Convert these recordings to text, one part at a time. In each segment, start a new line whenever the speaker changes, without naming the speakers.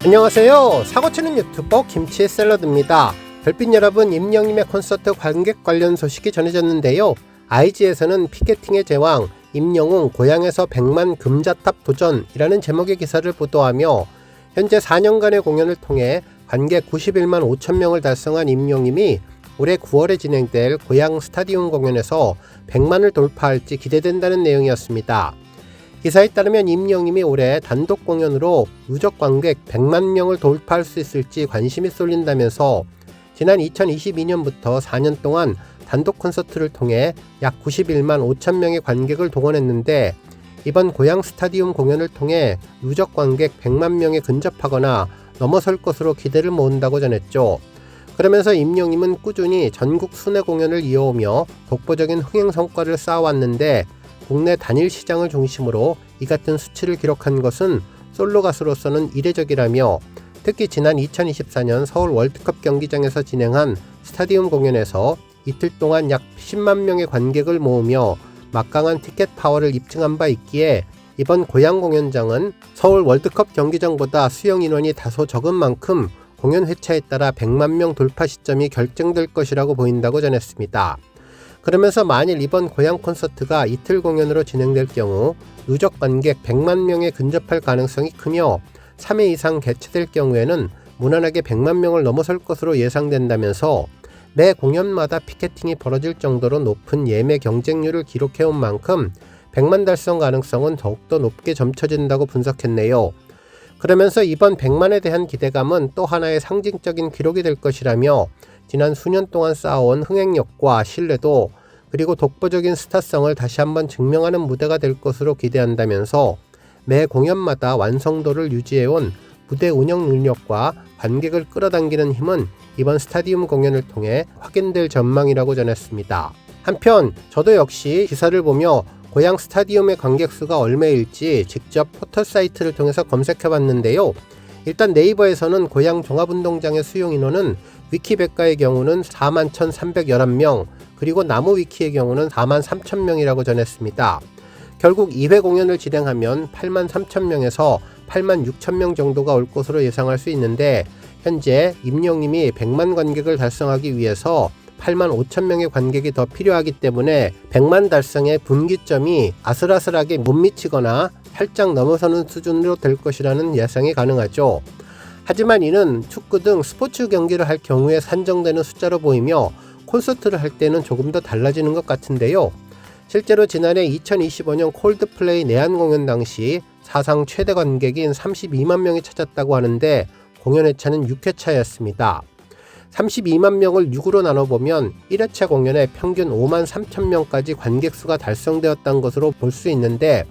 안녕하세요. 사고치는 유튜버 김치의 샐러드입니다. 별빛 여러분, 임영님의 콘서트 관객 관련 소식이 전해졌는데요. IG에서는 피케팅의 제왕 임영웅 고향에서 100만 금자탑 도전이라는 제목의 기사를 보도하며 현재 4년간의 공연을 통해 관객 91만 5천 명을 달성한 임영님이 올해 9월에 진행될 고향 스타디움 공연에서 100만을 돌파할지 기대된다는 내용이었습니다. 기사에 따르면 임영님이 올해 단독 공연으로 누적 관객 100만 명을 돌파할 수 있을지 관심이 쏠린다면서 지난 2022년부터 4년 동안 단독 콘서트를 통해 약 91만 5천 명의 관객을 동원했는데 이번 고향 스타디움 공연을 통해 누적 관객 100만 명에 근접하거나 넘어설 것으로 기대를 모은다고 전했죠. 그러면서 임영님은 꾸준히 전국 순회 공연을 이어오며 독보적인 흥행 성과를 쌓아왔는데 국내 단일 시장을 중심으로 이 같은 수치를 기록한 것은 솔로 가수로서는 이례적이라며 특히 지난 2024년 서울 월드컵 경기장에서 진행한 스타디움 공연에서 이틀 동안 약 10만 명의 관객을 모으며 막강한 티켓 파워를 입증한 바 있기에 이번 고향 공연장은 서울 월드컵 경기장보다 수용 인원이 다소 적은 만큼 공연 회차에 따라 100만 명 돌파 시점이 결정될 것이라고 보인다고 전했습니다. 그러면서 만일 이번 고향 콘서트가 이틀 공연으로 진행될 경우 누적 관객 100만 명에 근접할 가능성이 크며 3회 이상 개최될 경우에는 무난하게 100만 명을 넘어설 것으로 예상된다면서 매 공연마다 피케팅이 벌어질 정도로 높은 예매 경쟁률을 기록해온 만큼 100만 달성 가능성은 더욱더 높게 점쳐진다고 분석했네요. 그러면서 이번 100만에 대한 기대감은 또 하나의 상징적인 기록이 될 것이라며 지난 수년 동안 쌓아온 흥행력과 신뢰도 그리고 독보적인 스타성을 다시 한번 증명하는 무대가 될 것으로 기대한다면서 매 공연마다 완성도를 유지해온 무대 운영 능력과 관객을 끌어당기는 힘은 이번 스타디움 공연을 통해 확인될 전망이라고 전했습니다. 한편 저도 역시 기사를 보며 고향 스타디움의 관객 수가 얼마일지 직접 포털 사이트를 통해서 검색해봤는데요. 일단 네이버에서는 고향 종합운동장의 수용 인원은 위키백과의 경우는 41,311명, 그리고 나무위키의 경우는 43,000명이라고 전했습니다. 결국 2회 공연을 진행하면 83,000명에서 86,000명 정도가 올 것으로 예상할 수 있는데 현재 임영님이 100만 관객을 달성하기 위해서 85,000명의 관객이 더 필요하기 때문에 100만 달성의 분기점이 아슬아슬하게 못 미치거나 살짝 넘어서는 수준으로 될 것이라는 예상이 가능하죠. 하지만 이는 축구 등 스포츠 경기를 할 경우에 산정되는 숫자로 보이며 콘서트를 할 때는 조금 더 달라지는 것 같은데요. 실제로 지난해 2025년 콜드플레이 내한 공연 당시 사상 최대 관객인 32만 명이 찾았다고 하는데 공연 회차는 6회차였습니다. 32만 명을 6으로 나눠보면 1회차 공연에 평균 5만 3천 명까지 관객수가 달성되었다는 것으로 볼 수 있는데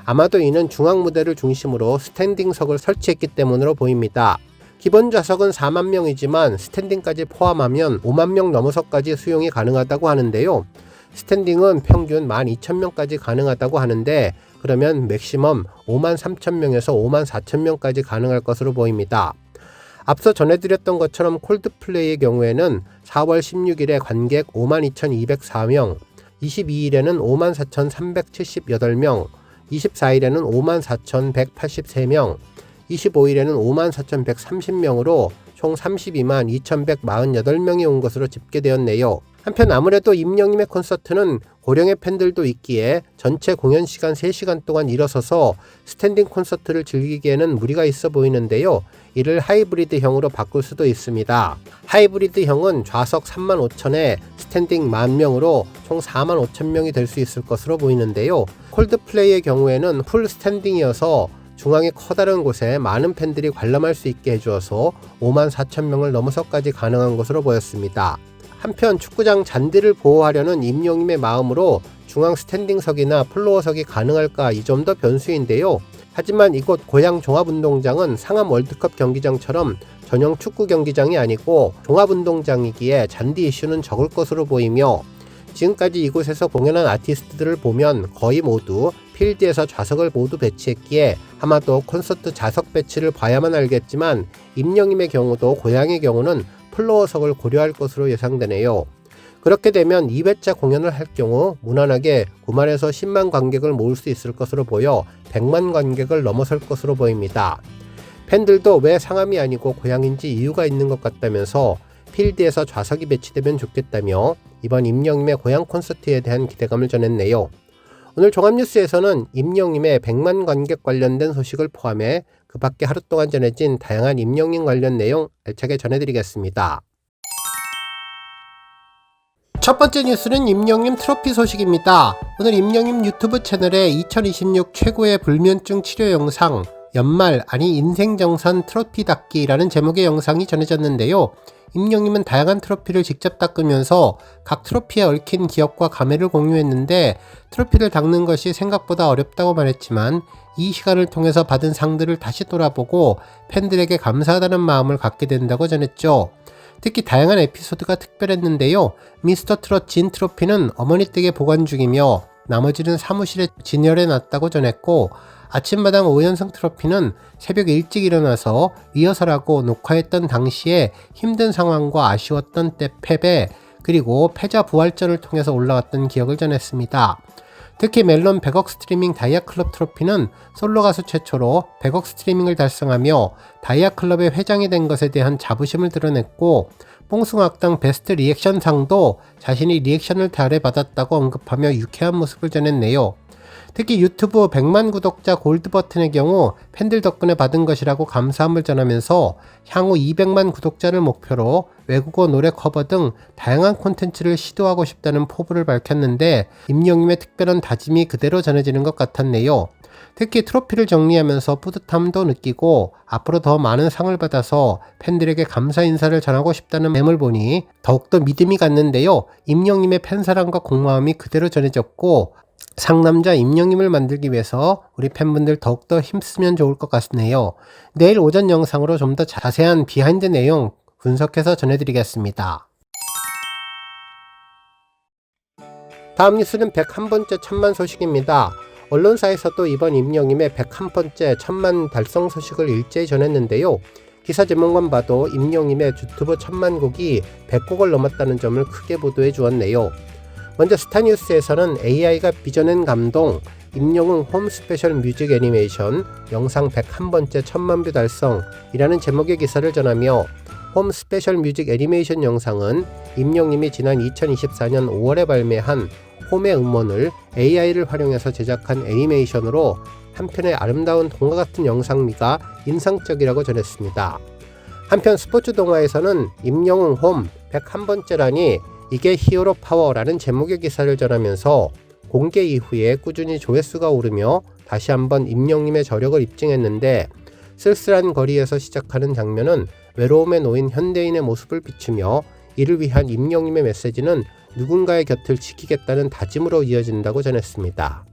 아마도 이는 중앙무대를 중심으로 스탠딩석을 설치했기 때문으로 보입니다. 기본 좌석은 4만 명이지만 스탠딩까지 포함하면 5만 명 넘어서까지 수용이 가능하다고 하는데요. 스탠딩은 평균 12,000명까지 가능하다고 하는데 그러면 맥시멈 5만 3천 명에서 5만 4천 명까지 가능할 것으로 보입니다. 앞서 전해드렸던 것처럼 콜드플레이의 경우에는 4월 16일에 관객 52,204명, 22일에는 54,378명, 24일에는 54,183명, 25일에는 54,130명으로 총 32만 2,148명이 온 것으로 집계되었네요. 한편 아무래도 임영님의 콘서트는 고령의 팬들도 있기에 전체 공연 시간 3시간 동안 일어서서 스탠딩 콘서트를 즐기기에는 무리가 있어 보이는데요. 이를 하이브리드형으로 바꿀 수도 있습니다. 하이브리드형은 좌석 35,000에 스탠딩 10,000명으로 총 45,000명이 될 수 있을 것으로 보이는데요. 콜드플레이의 경우에는 풀 스탠딩이어서 중앙의 커다란 곳에 많은 팬들이 관람할 수 있게 해주어서 5만 4천 명을 넘어서까지 가능한 것으로 보였습니다. 한편 축구장 잔디를 보호하려는 임영님의 마음으로 중앙 스탠딩석이나 플로어석이 가능할까 이 점도 변수인데요. 하지만 이곳 고향 종합운동장은 상암 월드컵 경기장처럼 전용 축구 경기장이 아니고 종합운동장이기에 잔디 이슈는 적을 것으로 보이며 지금까지 이곳에서 공연한 아티스트들을 보면 거의 모두 필드에서 좌석을 모두 배치했기에 아마도 콘서트 좌석 배치를 봐야만 알겠지만 임영님의 경우도 고향의 경우는 플로어석을 고려할 것으로 예상되네요. 그렇게 되면 2회차 공연을 할 경우 무난하게 9만에서 10만 관객을 모을 수 있을 것으로 보여 100만 관객을 넘어설 것으로 보입니다. 팬들도 왜 상암이 아니고 고향인지 이유가 있는 것 같다면서 필드에서 좌석이 배치되면 좋겠다며 이번 임영임의 고향 콘서트에 대한 기대감을 전했네요. 오늘 종합뉴스에서는 임영임의 100만 관객 관련된 소식을 포함해 그 밖에 하루 동안 전해진 다양한 임영임 관련 내용 알차게 전해드리겠습니다. 첫 번째 뉴스는 임영임 트로피 소식입니다. 오늘 임영임 유튜브 채널에 2026 최고의 불면증 치료 영상 연말 아니 인생정산 트로피 닦기라는 제목의 영상이 전해졌는데요. 임영임은 다양한 트로피를 직접 닦으면서 각 트로피에 얽힌 기억과 감회를 공유했는데 트로피를 닦는 것이 생각보다 어렵다고 말했지만 이 시간을 통해서 받은 상들을 다시 돌아보고 팬들에게 감사하다는 마음을 갖게 된다고 전했죠. 특히 다양한 에피소드가 특별했는데요. 미스터 트롯 진 트로피는 어머니 댁에 보관 중이며 나머지는 사무실에 진열해 놨다고 전했고 아침마당 5연승 트로피는 새벽 일찍 일어나서 리허설하고 녹화했던 당시에 힘든 상황과 아쉬웠던 때 패배 그리고 패자 부활전을 통해서 올라왔던 기억을 전했습니다. 특히 멜론 100억 스트리밍 다이아클럽 트로피는 솔로 가수 최초로 100억 스트리밍을 달성하며 다이아클럽의 회장이 된 것에 대한 자부심을 드러냈고 뽕숭악당 베스트 리액션 상도 자신이 리액션을 잘해 받았다고 언급하며 유쾌한 모습을 전했네요. 특히 유튜브 100만 구독자 골드 버튼의 경우 팬들 덕분에 받은 것이라고 감사함을 전하면서 향후 200만 구독자를 목표로 외국어 노래 커버 등 다양한 콘텐츠를 시도하고 싶다는 포부를 밝혔는데 임영임의 특별한 다짐이 그대로 전해지는 것 같았네요. 특히 트로피를 정리하면서 뿌듯함도 느끼고 앞으로 더 많은 상을 받아서 팬들에게 감사 인사를 전하고 싶다는 맴을 보니 더욱더 믿음이 갔는데요. 임영임의 팬사랑과 공마음이 그대로 전해졌고 상남자 임영임을 만들기 위해서 우리 팬분들 더욱더 힘쓰면 좋을 것 같네요. 내일 오전 영상으로 좀 더 자세한 비하인드 내용 분석해서 전해드리겠습니다. 다음 뉴스는 101번째 천만 소식입니다. 언론사에서도 이번 임영임의 101번째 천만 달성 소식을 일제히 전했는데요. 기사 제목만 봐도 임영임의 유튜브 천만 곡이 100곡을 넘었다는 점을 크게 보도해 주었네요. 먼저 스타뉴스에서는 AI가 빚어낸 감동, 임영웅 홈 스페셜 뮤직 애니메이션 영상 101번째 천만뷰 달성이라는 제목의 기사를 전하며 홈 스페셜 뮤직 애니메이션 영상은 임영님이 지난 2024년 5월에 발매한 홈의 음원을 AI를 활용해서 제작한 애니메이션으로 한편의 아름다운 동화 같은 영상미가 인상적이라고 전했습니다. 한편 스포츠 동화에서는 임영웅 홈 101번째라니 이게 히어로 파워라는 제목의 기사를 전하면서 공개 이후에 꾸준히 조회수가 오르며 다시 한번 임영님의 저력을 입증했는데 쓸쓸한 거리에서 시작하는 장면은 외로움에 놓인 현대인의 모습을 비추며 이를 위한 임영님의 메시지는 누군가의 곁을 지키겠다는 다짐으로 이어진다고 전했습니다.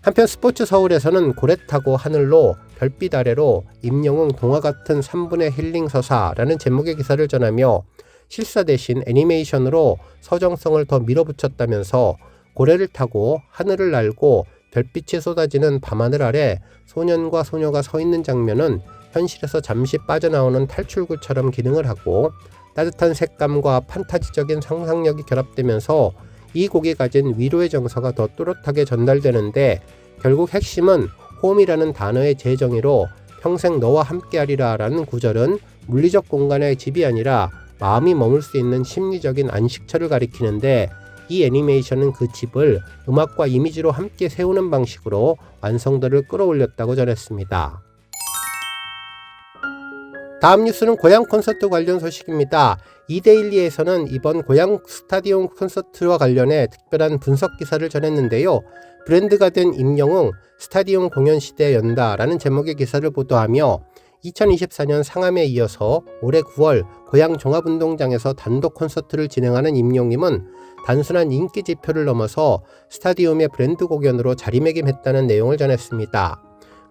한편 스포츠 서울에서는 고래 타고 하늘로 별빛 아래로 임영웅 동화 같은 3분의 힐링 서사라는 제목의 기사를 전하며 실사 대신 애니메이션으로 서정성을 더 밀어붙였다면서 고래를 타고 하늘을 날고 별빛이 쏟아지는 밤하늘 아래 소년과 소녀가 서 있는 장면은 현실에서 잠시 빠져나오는 탈출구처럼 기능을 하고 따뜻한 색감과 판타지적인 상상력이 결합되면서 이 곡이 가진 위로의 정서가 더 또렷하게 전달되는데 결국 핵심은 홈이라는 단어의 재정의로 평생 너와 함께하리라 라는 구절은 물리적 공간의 집이 아니라 마음이 머물 수 있는 심리적인 안식처를 가리키는데 이 애니메이션은 그 집을 음악과 이미지로 함께 세우는 방식으로 완성도를 끌어올렸다고 전했습니다. 다음 뉴스는 고향 콘서트 관련 소식입니다. 이데일리에서는 이번 고향 스타디움 콘서트와 관련해 특별한 분석 기사를 전했는데요. 브랜드가 된 임영웅 스타디움 공연 시대에 연다라는 제목의 기사를 보도하며 2024년 상암에 이어서 올해 9월 고향 종합운동장에서 단독 콘서트를 진행하는 임영님은 단순한 인기 지표를 넘어서 스타디움의 브랜드 공연으로 자리매김했다는 내용을 전했습니다.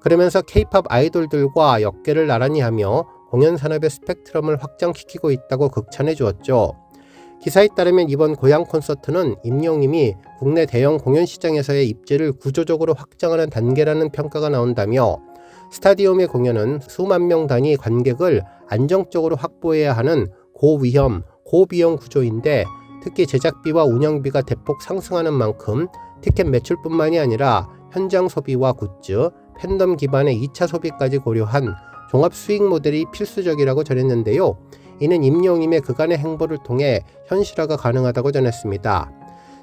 그러면서 K-POP 아이돌들과 역계를 나란히 하며 공연 산업의 스펙트럼을 확장시키고 있다고 극찬해 주었죠. 기사에 따르면 이번 고향 콘서트는 임영님이 국내 대형 공연 시장에서의 입지를 구조적으로 확장하는 단계라는 평가가 나온다며 스타디움의 공연은 수만 명 단위 관객을 안정적으로 확보해야 하는 고위험, 고비용 구조인데 특히 제작비와 운영비가 대폭 상승하는 만큼 티켓 매출뿐만이 아니라 현장 소비와 굿즈, 팬덤 기반의 2차 소비까지 고려한 종합 수익 모델이 필수적이라고 전했는데요. 이는 임영임의 그간의 행보를 통해 현실화가 가능하다고 전했습니다.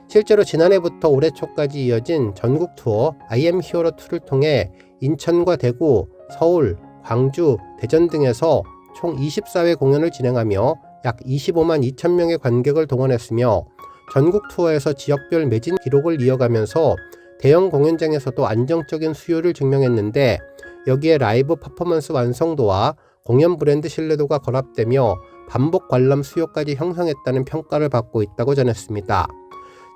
실제로 지난해부터 올해 초까지 이어진 전국 투어 IM 히어로2를 통해 인천과 대구, 서울, 광주, 대전 등에서 총 24회 공연을 진행하며 약 25만 2천 명의 관객을 동원했으며 전국 투어에서 지역별 매진 기록을 이어가면서 대형 공연장에서도 안정적인 수요를 증명했는데, 여기에 라이브 퍼포먼스 완성도와 공연 브랜드 신뢰도가 결합되며 반복 관람 수요까지 형성했다는 평가를 받고 있다고 전했습니다.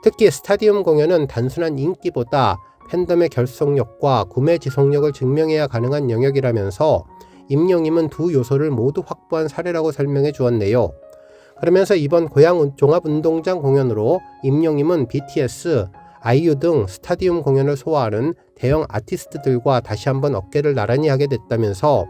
특히 스타디움 공연은 단순한 인기보다 팬덤의 결속력과 구매 지속력을 증명해야 가능한 영역이라면서 임영임은 두 요소를 모두 확보한 사례라고 설명해 주었네요. 그러면서 이번 고양 종합운동장 공연으로 임영임은 BTS, 아이유 등 스타디움 공연을 소화하는 대형 아티스트들과 다시 한번 어깨를 나란히 하게 됐다면서,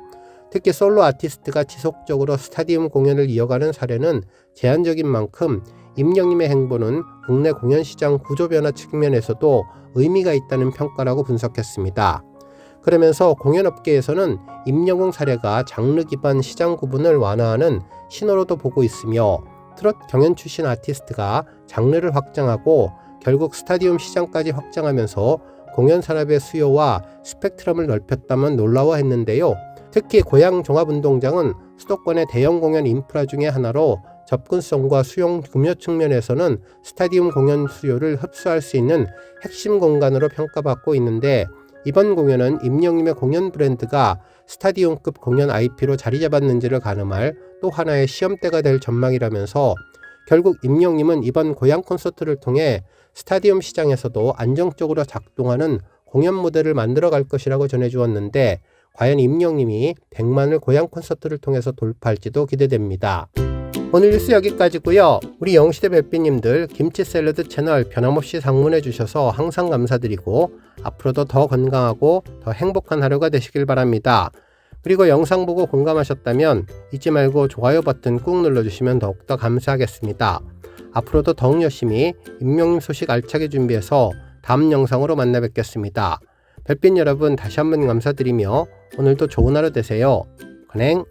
특히 솔로 아티스트가 지속적으로 스타디움 공연을 이어가는 사례는 제한적인 만큼 임영임의 행보는 국내 공연시장 구조 변화 측면에서도 의미가 있다는 평가라고 분석했습니다. 그러면서 공연업계에서는 임영웅 사례가 장르 기반 시장 구분을 완화하는 신호로도 보고 있으며, 트롯 경연 출신 아티스트가 장르를 확장하고 결국 스타디움 시장까지 확장하면서 공연 산업의 수요와 스펙트럼을 넓혔다면 놀라워했는데요. 특히 고양 종합운동장은 수도권의 대형 공연 인프라 중의 하나로 접근성과 수용 구매 측면에서는 스타디움 공연 수요를 흡수할 수 있는 핵심 공간으로 평가받고 있는데, 이번 공연은 임영임의 공연 브랜드가 스타디움급 공연 IP로 자리 잡았는지를 가늠할 또 하나의 시험대가 될 전망이라면서, 결국 임영임은 이번 고양 콘서트를 통해 스타디움 시장에서도 안정적으로 작동하는 공연 모델을 만들어 갈 것이라고 전해주었는데, 과연 임영임이 100만을 고양 콘서트를 통해서 돌파할지도 기대됩니다. 오늘 뉴스 여기까지고요. 우리 영시대 별빛님들 김치 샐러드 채널 변함없이 방문해 주셔서 항상 감사드리고, 앞으로도 더 건강하고 더 행복한 하루가 되시길 바랍니다. 그리고 영상 보고 공감하셨다면 잊지 말고 좋아요 버튼 꾹 눌러주시면 더욱더 감사하겠습니다. 앞으로도 더욱 열심히 임영임 소식 알차게 준비해서 다음 영상으로 만나 뵙겠습니다. 별빛 여러분 다시 한번 감사드리며 오늘도 좋은 하루 되세요. 건행.